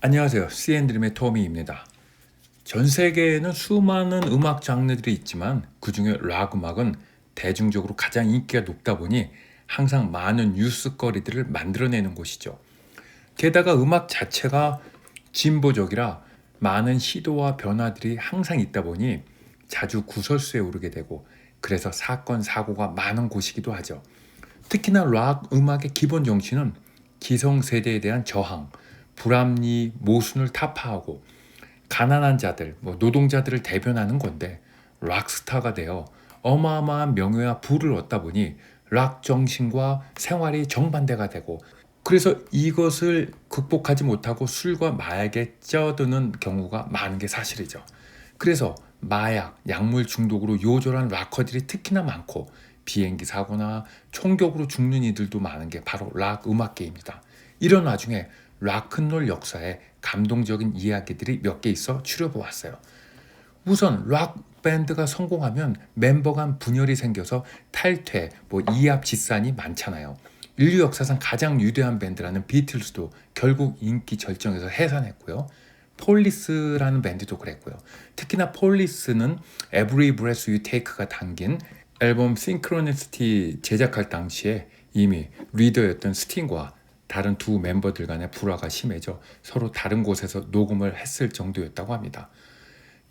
안녕하세요. CN드림의 토미입니다. 전 세계에는 수많은 음악 장르들이 있지만 그중에 락 음악은 대중적으로 가장 인기가 높다 보니 항상 많은 뉴스거리들을 만들어내는 곳이죠. 게다가 음악 자체가 진보적이라 많은 시도와 변화들이 항상 있다 보니 자주 구설수에 오르게 되고 그래서 사건, 사고가 많은 곳이기도 하죠. 특히나 락 음악의 기본 정신은 기성세대에 대한 저항, 불합리, 모순을 타파하고 가난한 자들, 노동자들을 대변하는 건데 락스타가 되어 어마어마한 명예와 부를 얻다 보니 락 정신과 생활이 정반대가 되고 그래서 이것을 극복하지 못하고 술과 마약에 쩌드는 경우가 많은 게 사실이죠. 그래서 마약, 약물 중독으로 요절한 락커들이 특히나 많고 비행기 사고나 총격으로 죽는 이들도 많은 게 바로 락 음악계입니다. 이런 와중에 락큰롤 역사에 감동적인 이야기들이 몇 개 있어 추려보았어요. 우선 락 밴드가 성공하면 멤버 간 분열이 생겨서 탈퇴, 이합집산이 많잖아요. 인류 역사상 가장 위대한 밴드라는 비틀즈도 결국 인기 절정에서 해산했고요. 폴리스라는 밴드도 그랬고요. 특히나 폴리스는 Every Breath You Take가 담긴 앨범 Synchronicity 제작할 당시에 이미 리더였던 스팅과 다른 두 멤버들 간의 불화가 심해져 서로 다른 곳에서 녹음을 했을 정도였다고 합니다.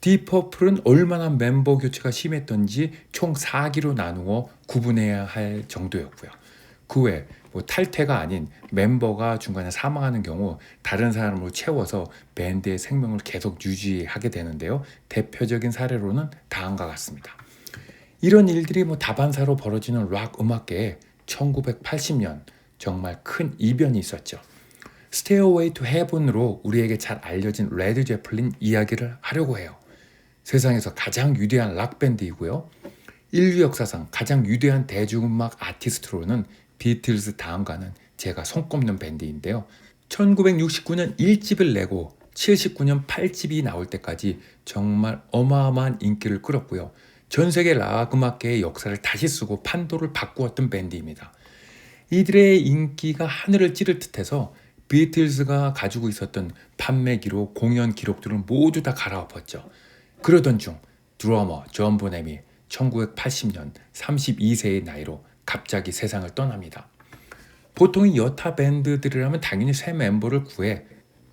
디퍼플은 얼마나 멤버 교체가 심했던지 총 4기로 나누어 구분해야 할 정도였고요. 그 외 탈퇴가 아닌 멤버가 중간에 사망하는 경우 다른 사람으로 채워서 밴드의 생명을 계속 유지하게 되는데요. 대표적인 사례로는 다음과 같습니다. 이런 일들이 다반사로 벌어지는 락 음악계에 1980년 정말 큰 이변이 있었죠. Stairway to Heaven으로 우리에게 잘 알려진 레드 제플린 이야기를 하려고 해요. 세상에서 가장 위대한 락 밴드이고요. 인류 역사상 가장 위대한 대중음악 아티스트로는 비틀즈 다음가는 제가 손꼽는 밴드인데요. 1969년 1집을 내고 79년 8집이 나올 때까지 정말 어마어마한 인기를 끌었고요. 전 세계 락 음악계의 역사를 다시 쓰고 판도를 바꾸었던 밴드입니다. 이들의 인기가 하늘을 찌를 듯해서 비틀즈가 가지고 있었던 판매 기록, 공연 기록들을 모두 다 갈아엎었죠. 그러던 중 드러머 존 보넴이 1980년 32세의 나이로 갑자기 세상을 떠납니다. 보통의 여타 밴드들이라면 당연히 새 멤버를 구해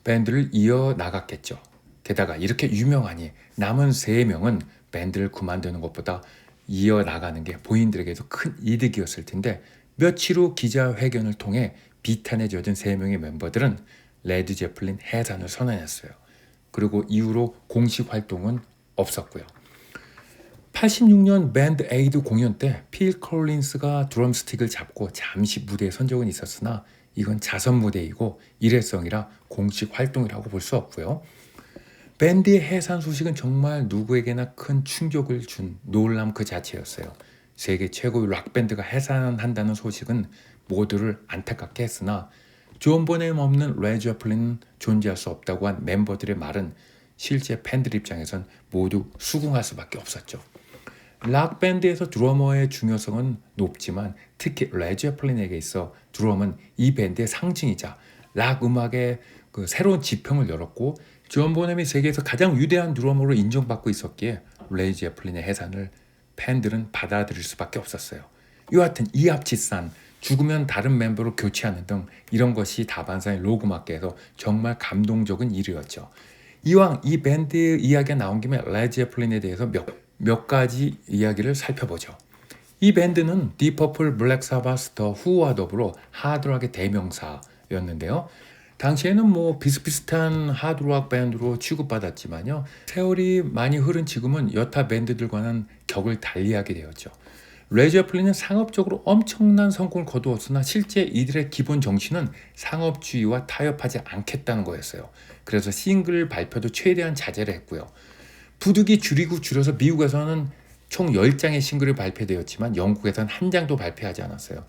밴드를 이어나갔겠죠. 게다가 이렇게 유명하니 남은 3명은 밴드를 그만두는 것보다 이어나가는 게 본인들에게도 큰 이득이었을 텐데 며칠 후 기자회견을 통해 비탄에 젖은 3명의 멤버들은 레드 제플린 해산을 선언했어요. 그리고 이후로 공식 활동은 없었고요. 86년 밴드 에이드 공연 때 필 콜린스가 드럼스틱을 잡고 잠시 무대에 선 적은 있었으나 이건 자선 무대이고 일회성이라 공식 활동이라고 볼 수 없고요. 밴드의 해산 소식은 정말 누구에게나 큰 충격을 준 놀람 그 자체였어요. 세계 최고의 락밴드가 해산한다는 소식은 모두를 안타깝게 했으나 존 보넴 없는 레드 제플린은 존재할 수 없다고 한 멤버들의 말은 실제 팬들 입장에선 모두 수긍할 수밖에 없었죠. 락밴드에서 드러머의 중요성은 높지만 특히 레드 제플린에게 있어 드럼은 이 밴드의 상징이자 락 음악의 새로운 지평을 열었고 존 보넴이 세계에서 가장 위대한 드러머로 인정받고 있었기에 레드 제플린의 해산을 팬들은 받아들일 수밖에 없었어요. 여하튼 이합집산, 죽으면 다른 멤버로 교체하는 등 이런 것이 다반사의 록 음악계에서 정말 감동적인 일이었죠. 이왕 이 밴드 이야기가 나온 김에 레드 제플린에 대해서 몇 가지 이야기를 살펴보죠. 이 밴드는 디퍼플, 블랙 사바스, 더 후와 더불어 하드락의 대명사였는데요. 당시에는 비슷비슷한 하드락 밴드로 취급받았지만요. 세월이 많이 흐른 지금은 여타 밴드들과는 격을 달리하게 되었죠. 레드 제플린은 상업적으로 엄청난 성공을 거두었으나 실제 이들의 기본 정신은 상업주의와 타협하지 않겠다는 거였어요. 그래서 싱글 발표도 최대한 자제를 했고요. 부득이 줄여서 미국에서는 총 10장의 싱글이 발표되었지만 영국에서는 한 장도 발표하지 않았어요.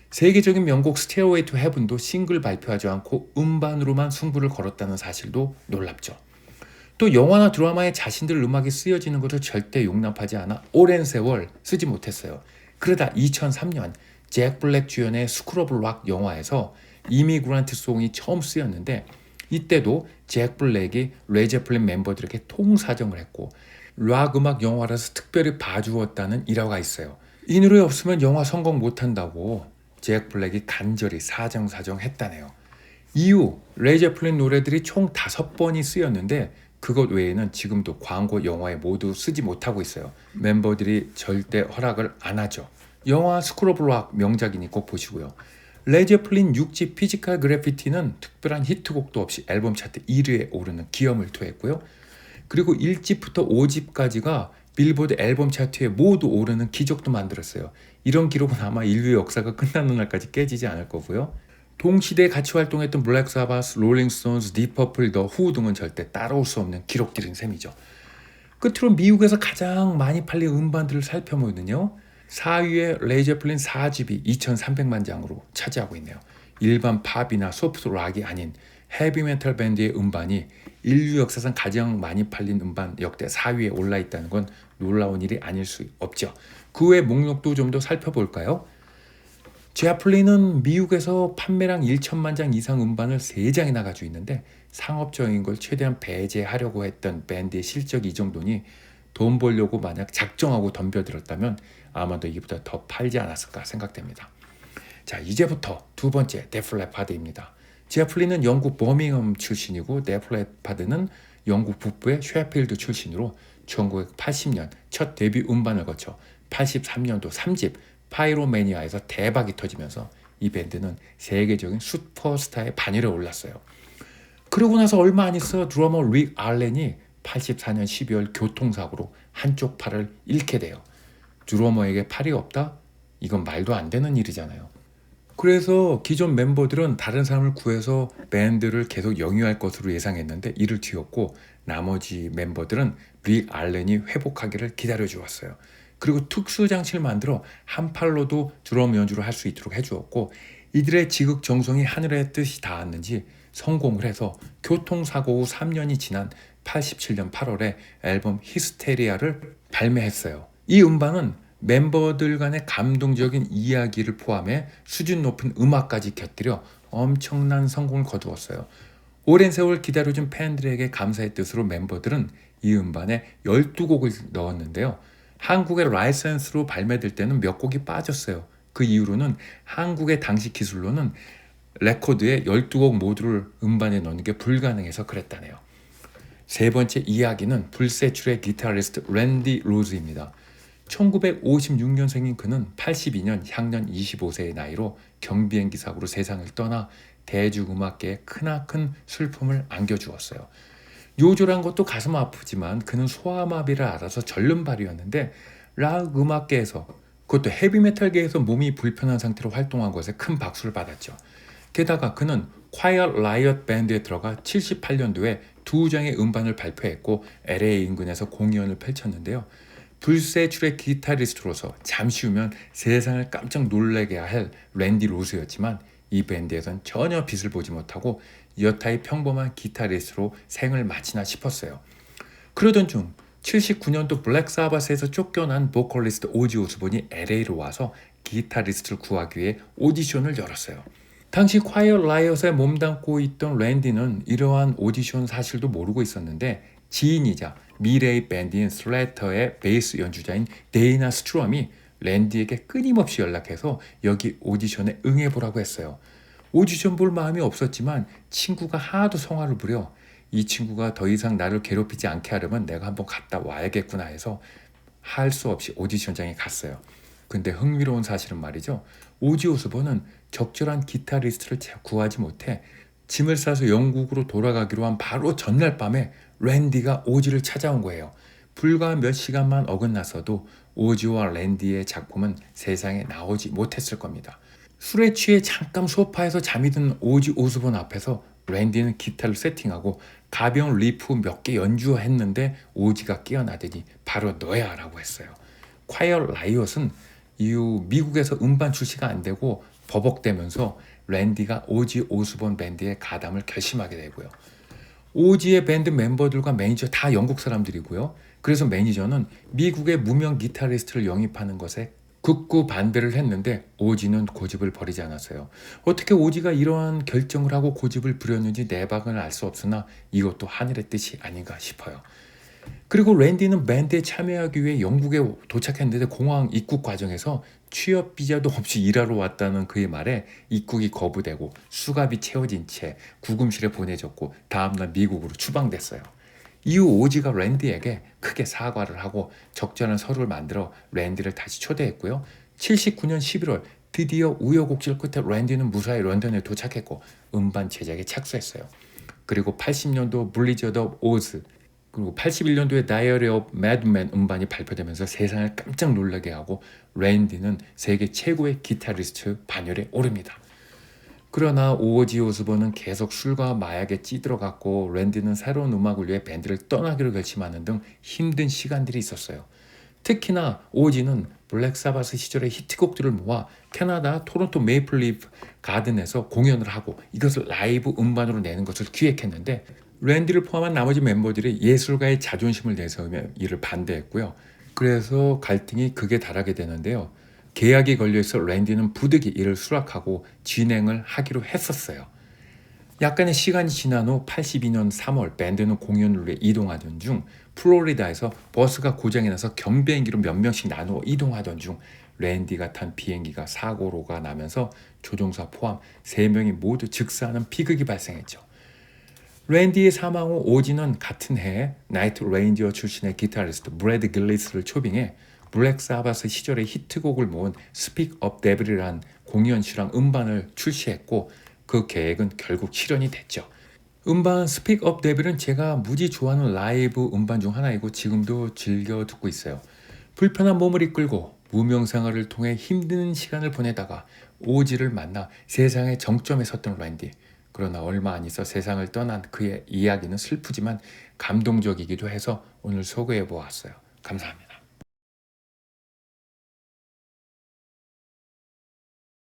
세계적인 명곡 Stairway to Heaven도 싱글 발표하지 않고 음반으로만 승부를 걸었다는 사실도 놀랍죠. 또 영화나 드라마에 자신들 음악이 쓰여지는 것을 절대 용납하지 않아 오랜 세월 쓰지 못했어요. 그러다 2003년 잭 블랙 주연의 스쿨 오브 락 영화에서 이미그란트 송이 처음 쓰였는데 이때도 잭 블랙이 레제플린 멤버들에게 통사정을 했고 락 음악 영화라서 특별히 봐주었다는 일화가 있어요. 이 노래 없으면 영화 성공 못한다고 잭 블랙이 간절히 사정했다네요. 이후 레제플린 노래들이 총 5번이 쓰였는데 그것 외에는 지금도 광고 영화에 모두 쓰지 못하고 있어요. 멤버들이 절대 허락을 안 하죠. 영화 스쿨 오브 락 명작이니 꼭 보시고요. 레제플린 6집 피지컬 그래피티는 특별한 히트곡도 없이 앨범 차트 1위에 오르는 기염을 토했고요. 그리고 1집부터 5집까지가 빌보드 앨범 차트에 모두 오르는 기적도 만들었어요. 이런 기록은 아마 인류 역사가 끝나는 날까지 깨지지 않을 거고요. 동시대에 같이 활동했던 블랙 사바스, 롤링스톤스, 디퍼플, 더 후 등은 절대 따라올 수 없는 기록들인 셈이죠. 끝으로 미국에서 가장 많이 팔린 음반들을 살펴보면요. 4위에 레이제플린 4집이 2,300만 장으로 차지하고 있네요. 일반 팝이나 소프트 락이 아닌 헤비메탈 밴드의 음반이 인류 역사상 가장 많이 팔린 음반 역대 4위에 올라있다는 건 놀라운 일이 아닐 수 없죠. 그 외 목록도 좀 더 살펴볼까요? 제플린은 미국에서 판매량 1천만 장 이상 음반을 3장이나 가지고 있는데 상업적인 걸 최대한 배제하려고 했던 밴드의 실적이 이 정도니 돈 벌려고 만약 작정하고 덤벼들었다면 아마도 이보다 더 팔지 않았을까 생각됩니다. 자, 이제부터 두 번째 데플레파드입니다. 제플린은 영국 버밍엄 출신이고 데플레파드는 영국 북부의 셰필드 출신으로 1980년 첫 데뷔 음반을 거쳐 83년도 3집 파이로매니아에서 대박이 터지면서 이 밴드는 세계적인 슈퍼스타의 반열에 올랐어요. 그러고 나서 얼마 안 있어 드러머 릭 알렌이 84년 12월 교통사고로 한쪽 팔을 잃게 돼요. 드러머에게 팔이 없다? 이건 말도 안 되는 일이잖아요. 그래서 기존 멤버들은 다른 사람을 구해서 밴드를 계속 영위할 것으로 예상했는데 이를 뒤엎고 나머지 멤버들은 릭 알렌이 회복하기를 기다려 주었어요. 그리고 특수 장치를 만들어 한 팔로도 드럼 연주를 할 수 있도록 해주었고 이들의 지극정성이 하늘의 뜻이 닿았는지 성공을 해서 교통사고 후 3년이 지난 87년 8월에 앨범 히스테리아를 발매했어요. 이 음반은 멤버들 간의 감동적인 이야기를 포함해 수준 높은 음악까지 곁들여 엄청난 성공을 거두었어요. 오랜 세월 기다려준 팬들에게 감사의 뜻으로 멤버들은 이 음반에 12곡을 넣었는데요. 한국의 라이센스로 발매될 때는 몇 곡이 빠졌어요. 그 이후로는 한국의 당시 기술로는 레코드에 12곡 모두를 음반에 넣는 게 불가능해서 그랬다네요. 세 번째 이야기는 불세출의 기타리스트 랜디 로즈입니다. 1956년생인 그는 82년 향년 25세의 나이로 경비행기 사고로 세상을 떠나 대중음악계에 크나큰 슬픔을 안겨주었어요. 요조란 것도 가슴 아프지만 그는 소아마비를 알아서 절름발이였는데 락 음악계에서 그것도 헤비메탈계에서 몸이 불편한 상태로 활동한 것에 큰 박수를 받았죠. 게다가 그는 콰이엇 라이엇 밴드에 들어가 78년도에 2장의 음반을 발표했고 LA 인근에서 공연을 펼쳤는데요. 불세출의 기타리스트로서 잠시 후면 세상을 깜짝 놀라게 할 랜디 로스였지만 이 밴드에선 전혀 빛을 보지 못하고 여타의 평범한 기타리스트로 생을 마치나 싶었어요. 그러던 중 79년도 블랙 사바스에서 쫓겨난 보컬리스트 오지 오스본이 LA로 와서 기타리스트를 구하기 위해 오디션을 열었어요. 당시 콰이엇 라이엇에 몸담고 있던 랜디는 이러한 오디션 사실도 모르고 있었는데 지인이자 미래의 밴드인 슬래터의 베이스 연주자인 데이나 스트럼이 랜디에게 끊임없이 연락해서 여기 오디션에 응해보라고 했어요. 오디션 볼 마음이 없었지만 친구가 하도 성화를 부려 이 친구가 더 이상 나를 괴롭히지 않게 하려면 내가 한번 갔다 와야겠구나 해서 할 수 없이 오디션장에 갔어요. 근데 흥미로운 사실은 말이죠. 오지 오스본은 적절한 기타리스트를 구하지 못해 짐을 싸서 영국으로 돌아가기로 한 바로 전날 밤에 랜디가 오지를 찾아온 거예요. 불과 몇 시간만 어긋났어도 오지와 랜디의 작품은 세상에 나오지 못했을 겁니다. 술에 취해 잠깐 소파에서 잠이 든 오지 오스본 앞에서 랜디는 기타를 세팅하고 가벼운 리프 몇 개 연주했는데 오지가 깨어나더니 바로 너야 라고 했어요. 콰이엇 라이엇은 이후 미국에서 음반 출시가 안 되고 버벅대면서 랜디가 오지 오스본 밴드에 가담을 결심하게 되고요. 오지의 밴드 멤버들과 매니저 다 영국 사람들이고요. 그래서 매니저는 미국의 무명 기타리스트를 영입하는 것에 극구 반대를 했는데 오지는 고집을 버리지 않았어요. 어떻게 오지가 이러한 결정을 하고 고집을 부렸는지 내박은 알 수 없으나 이것도 하늘의 뜻이 아닌가 싶어요. 그리고 랜디는 밴드에 참여하기 위해 영국에 도착했는데 공항 입국 과정에서 취업 비자도 없이 일하러 왔다는 그의 말에 입국이 거부되고 수갑이 채워진 채 구금실에 보내졌고 다음날 미국으로 추방됐어요. 이후 오지가 랜디에게 크게 사과를 하고 적절한 서류를 만들어 랜디를 다시 초대했고요. 79년 11월 드디어 우여곡절 끝에 랜디는 무사히 런던에 도착했고 음반 제작에 착수했어요. 그리고 80년도 블리저드 오브 오즈, 그리고 81년도에 다이어리 오브 매드맨 음반이 발표되면서 세상을 깜짝 놀라게 하고 랜디는 세계 최고의 기타리스트 반열에 오릅니다. 그러나 오지 오스본은 계속 술과 마약에 찌들어갔고 랜디는 새로운 음악을 위해 밴드를 떠나기로 결심하는 등 힘든 시간들이 있었어요. 특히나 오지는 블랙 사바스 시절의 히트곡들을 모아 캐나다 토론토 메이플리프 가든에서 공연을 하고 이것을 라이브 음반으로 내는 것을 기획했는데 랜디를 포함한 나머지 멤버들이 예술가의 자존심을 내세우며 이를 반대했고요. 그래서 갈등이 극에 달하게 되는데요. 계약이 걸려있어 랜디는 부득이 이를 수락하고 진행을 하기로 했었어요. 약간의 시간이 지난 후 82년 3월 밴드는 공연을 위해 이동하던 중 플로리다에서 버스가 고장이 나서 경비행기로 몇 명씩 나누어 이동하던 중 랜디가 탄 비행기가 사고로가 나면서 조종사 포함 3명이 모두 즉사하는 비극이 발생했죠. 랜디의 사망 후 오지는 같은 해에 나이트 레인디어 출신의 기타리스트 브래드 길리스를 초빙해 블랙 사바스 시절의 히트곡을 모은 스픽 업 데빌이란 공연실황 음반을 출시했고 그 계획은 결국 실현이 됐죠. 음반 스픽 업 데빌은 제가 무지 좋아하는 라이브 음반 중 하나이고 지금도 즐겨 듣고 있어요. 불편한 몸을 이끌고 무명 생활을 통해 힘든 시간을 보내다가 오지를 만나 세상의 정점에 섰던 랜디. 그러나 얼마 안 있어 세상을 떠난 그의 이야기는 슬프지만 감동적이기도 해서 오늘 소개해 보았어요. 감사합니다.